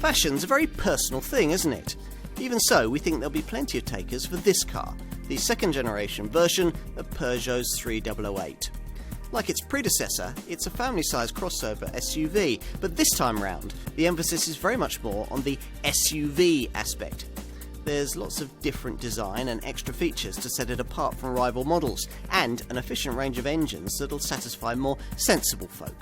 Fashion's a very personal thing, isn't it? Even so, we think there'll be plenty of takers for this car, the second generation version of Peugeot's 3008. Like its predecessor, it's a family-sized crossover SUV, but this time round, the emphasis is very much more on the SUV aspect. There's lots of different design and extra features to set it apart from rival models, and an efficient range of engines that'll satisfy more sensible folk.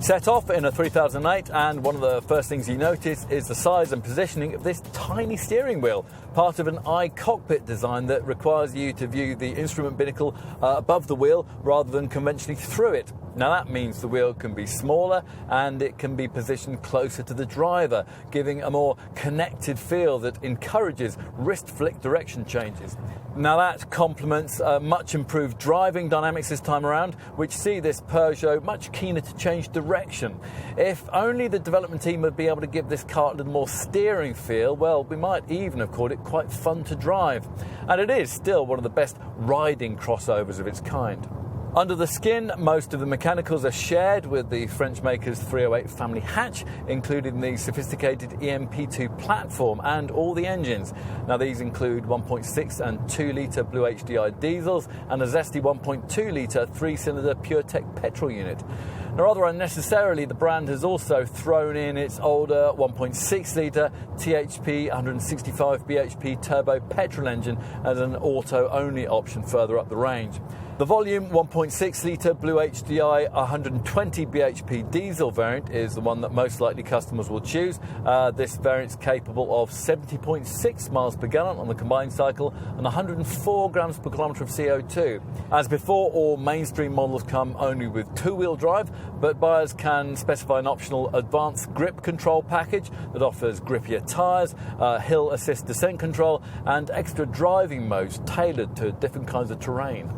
Set off in a 3008, and one of the first things you notice is the size and positioning of this tiny steering wheel, part of an iCockpit design that requires you to view the instrument binnacle above the wheel rather than conventionally through it. Now that means the wheel can be smaller and it can be positioned closer to the driver, giving a more connected feel that encourages wrist flick direction changes. Now that complements much improved driving dynamics this time around, which see this Peugeot much keener to change direction. If only the development team would be able to give this car a little more steering feel, well, we might even have called it quite fun to drive. And it is still one of the best riding crossovers of its kind. Under the skin, most of the mechanicals are shared with the French maker's 308 family hatch, including the sophisticated EMP2 platform and all the engines. Now these include 1.6 and 2 litre Blue HDI diesels and a zesty 1.2 litre 3-cylinder PureTech petrol unit. Now, rather unnecessarily, the brand has also thrown in its older 1.6 litre THP 165 bhp turbo petrol engine as an auto-only option further up the range. The volume 1.6 litre Blue HDI 120 bhp diesel variant is the one that most likely customers will choose. This variant is capable of 70.6 miles per gallon on the combined cycle and 104 grams per kilometre of CO2. As before, all mainstream models come only with two-wheel drive, but buyers can specify an optional advanced grip control package that offers grippier tyres, hill assist descent control and extra driving modes tailored to different kinds of terrain.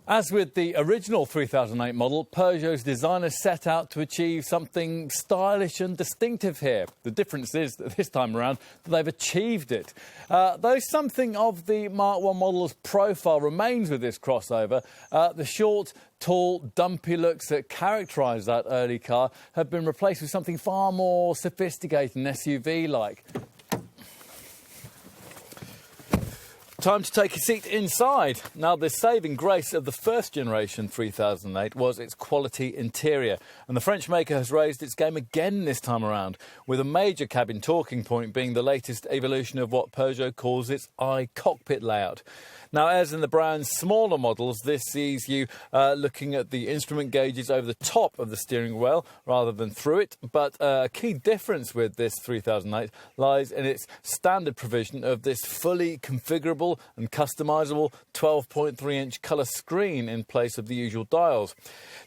As with the original 3008 model, Peugeot's designers set out to achieve something stylish and distinctive here. The difference is that this time around that they've achieved it. Though something of the Mark I model's profile remains with this crossover, the short, tall, dumpy looks that characterised that early car have been replaced with something far more sophisticated and SUV-like. Time to take a seat inside. Now, the saving grace of the first generation 3008 was its quality interior, and the French maker has raised its game again this time around, with a major cabin talking point being the latest evolution of what Peugeot calls its iCockpit layout. Now, as in the brand's smaller models, this sees you looking at the instrument gauges over the top of the steering wheel rather than through it, but a key difference with this 3008 lies in its standard provision of this fully configurable and customisable 12.3-inch colour screen in place of the usual dials.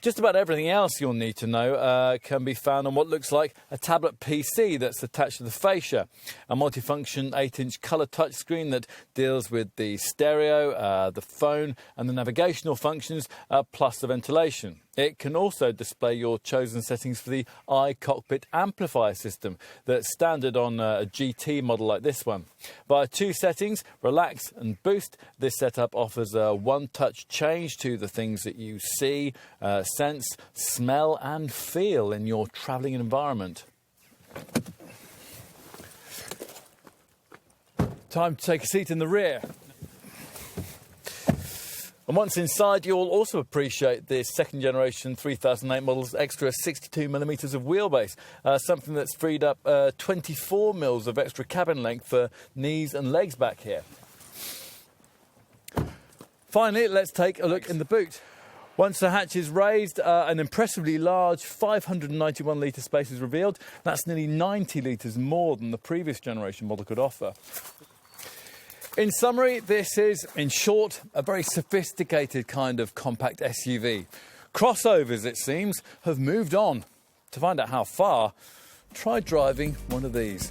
Just about everything else you'll need to know can be found on what looks like a tablet PC that's attached to the fascia, a multifunction 8-inch colour touchscreen that deals with the stereo, the phone and the navigational functions, plus the ventilation. It can also display your chosen settings for the iCockpit amplifier system that's standard on a GT model like this one. Via two settings, relax and boost, this setup offers a one-touch change to the things that you see, sense, smell and feel in your travelling environment. Time to take a seat in the rear. And once inside, you'll also appreciate this second generation 3008 model's extra 62mm of wheelbase, something that's freed up 24mm of extra cabin length for knees and legs back here. Finally, let's take a look in the boot. Once the hatch is raised, an impressively large 591 litre space is revealed. That's nearly 90 litres more than the previous generation model could offer. In summary, this is, in short, a very sophisticated kind of compact SUV. Crossovers, it seems, have moved on. To find out how far, try driving one of these.